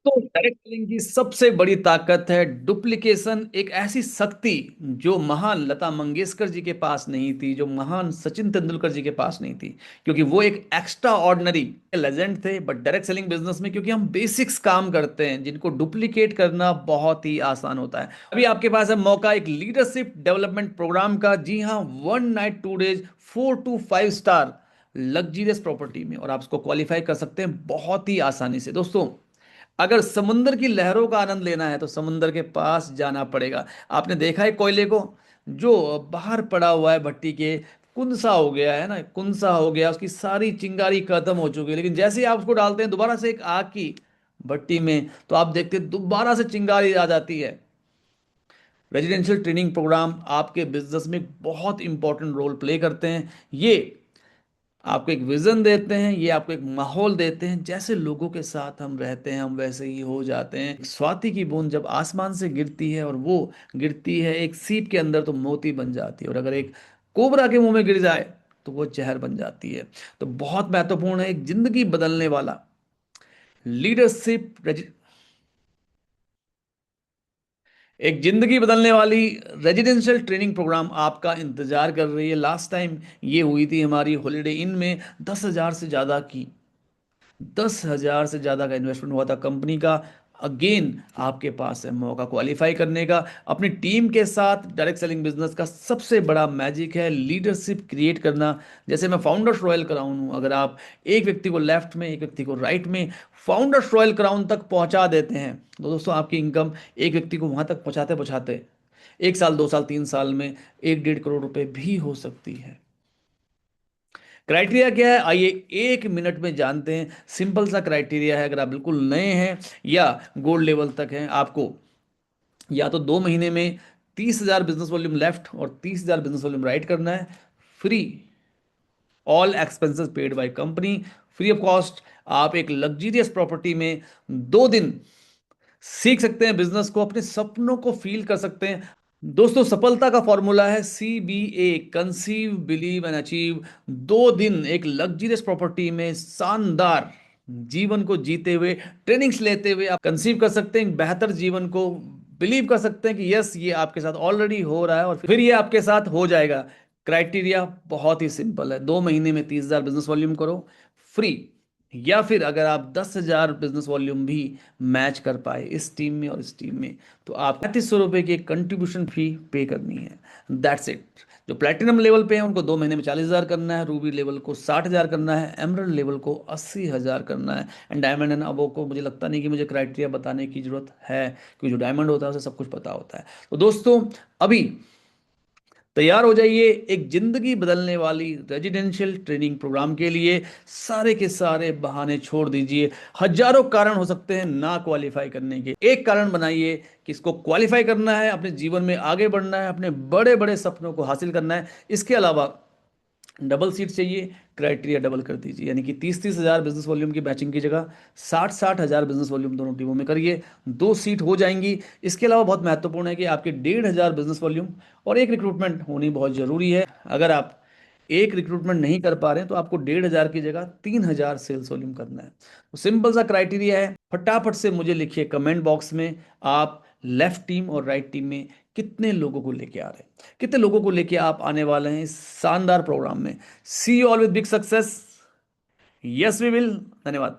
तो direct selling की सबसे बड़ी ताकत है डुप्लीकेशन, एक ऐसी शक्ति जो महान लता मंगेशकर जी के पास नहीं थी, जो महान सचिन तेंदुलकर जी के पास नहीं थी, क्योंकि वो एक एक्स्ट्रा ऑर्डिनरी लेजेंड थे। बट डायरेक्ट सेलिंग बिजनेस में क्योंकि हम बेसिक्स काम करते हैं जिनको डुप्लीकेट करना बहुत ही आसान होता है। अभी आपके पास है मौका एक लीडरशिप डेवलपमेंट प्रोग्राम का। जी हाँ, 1 night 2 days 4 to 5 star luxurious property में, और आप उसको क्वालिफाई कर सकते हैं बहुत ही आसानी से। दोस्तों, अगर समुंदर की लहरों का आनंद लेना है तो समुंदर के पास जाना पड़ेगा। आपने देखा है कोयले को जो बाहर पड़ा हुआ है भट्टी के, कुंसा हो गया है ना, कुंसा हो गया, उसकी सारी चिंगारी खत्म हो चुकी है, लेकिन जैसे ही आप उसको डालते हैं दोबारा से एक आग की भट्टी में, तो आप देखते हैं दोबारा से चिंगारी आ जाती है। रेजिडेंशियल ट्रेनिंग प्रोग्राम आपके बिजनेस में बहुत इंपॉर्टेंट रोल प्ले करते हैं। ये आपको एक विजन देते हैं, ये आपको एक माहौल देते हैं, जैसे लोगों के साथ हम रहते हैं हम वैसे ही हो जाते हैं। स्वाति की बूंद जब आसमान से गिरती है और वो गिरती है एक सीप के अंदर तो मोती बन जाती है, और अगर एक कोबरा के मुंह में गिर जाए तो वो जहर बन जाती है। तो बहुत महत्वपूर्ण है एक जिंदगी बदलने वाला लीडरशिप, एक जिंदगी बदलने वाली रेजिडेंशियल ट्रेनिंग प्रोग्राम आपका इंतजार कर रही है। लास्ट टाइम ये हुई थी हमारी हॉलीडे इन में, 10,000 से ज्यादा की, 10,000 से ज्यादा का इन्वेस्टमेंट हुआ था कंपनी का। अगेन आपके पास है मौका क्वालिफाई करने का। अपनी टीम के साथ डायरेक्ट सेलिंग बिजनेस का सबसे बड़ा मैजिक है लीडरशिप क्रिएट करना। जैसे मैं फाउंडर्स रॉयल क्राउन हूं, अगर आप एक व्यक्ति को लेफ्ट में एक व्यक्ति को राइट में फाउंडर्स रॉयल क्राउन तक पहुंचा देते हैं, तो दोस्तों आपकी इनकम एक व्यक्ति को वहां तक पहुंचाते पहुंचाते 1 साल 2 साल 3 साल में 1 1.5 करोड़ रुपए भी हो सकती है। क्राइटेरिया क्या है, आइए 1 मिनट में जानते हैं। सिंपल सा क्राइटेरिया है। अगर आप बिल्कुल नए हैं या गोल्ड लेवल तक हैं, आपको या तो 2 महीने में 30,000 बिजनेस वॉल्यूम लेफ्ट और 30,000 बिजनेस वॉल्यूम राइट करना है, free, all expenses paid by company, free of cost. आप एक लग्जरियस प्रॉपर्टी में 2 दिन सीख सकते हैं, बिजनेस को, अपने सपनों को फील कर सकते हैं। दोस्तों, सफलता का फॉर्मूला है CBA, conceive believe and achieve. 2 दिन एक लग्जरियस प्रॉपर्टी में शानदार जीवन को जीते हुए, ट्रेनिंग्स लेते हुए आप कंसीव कर सकते हैं एक बेहतर जीवन को, बिलीव कर सकते हैं कि यस ये आपके साथ ऑलरेडी हो रहा है और फिर ये आपके साथ हो जाएगा। क्राइटेरिया बहुत ही सिंपल है, 2 महीने में 30,000 बिजनेस वॉल्यूम करो, फ्री। या फिर अगर आप 10,000 बिजनेस वॉल्यूम भी मैच कर पाए इस टीम में और इस टीम में, तो आप 3500 रुपये की कंट्रीब्यूशन फी पे करनी है। That's it. जो प्लेटिनम लेवल पे है उनको 2 महीने में 40,000 करना है, रूबी लेवल को 60,000 करना है, एमरल्ड लेवल को 80,000 करना है, एंड डायमंड एंड अबो को मुझे लगता नहीं कि मुझे क्राइटेरिया बताने की जरूरत है, क्योंकि जो डायमंड होता है उसे सब कुछ पता होता है। तो दोस्तों, अभी तैयार हो जाइए एक जिंदगी बदलने वाली रेजिडेंशियल ट्रेनिंग प्रोग्राम के लिए। सारे के सारे बहाने छोड़ दीजिए। हजारों कारण हो सकते हैं ना क्वालिफाई करने के, एक कारण बनाइए कि इसको क्वालिफाई करना है, अपने जीवन में आगे बढ़ना है, अपने बड़े बड़े सपनों को हासिल करना है। इसके अलावा डबल सीट चाहिए, क्राइटेरिया डबल कर दीजिए, यानी कि 30-30 हज़ार बिजनेस वॉल्यूम की बैचिंग की जगह 60-60 हज़ार बिजनेस वॉल्यूम दोनों टीमों में करिए, 2 सीट हो जाएंगी। इसके अलावा बहुत महत्वपूर्ण है कि आपके 1,500 बिजनेस वॉल्यूम और एक रिक्रूटमेंट होनी बहुत जरूरी है। अगर आप एक रिक्रूटमेंट नहीं कर पा रहे हैं तो आपको 1,500 की जगह 3,000 सेल्स वॉल्यूम करना है। तो सिंपल सा क्राइटेरिया है, फटाफट से मुझे लिखिए कमेंट बॉक्स में, आप लेफ्ट टीम और राइट टीम में कितने लोगों को लेके आ रहे हैं, कितने लोगों को लेके आप आने वाले हैं इस शानदार प्रोग्राम में। See you all with big success. Yes we will. धन्यवाद।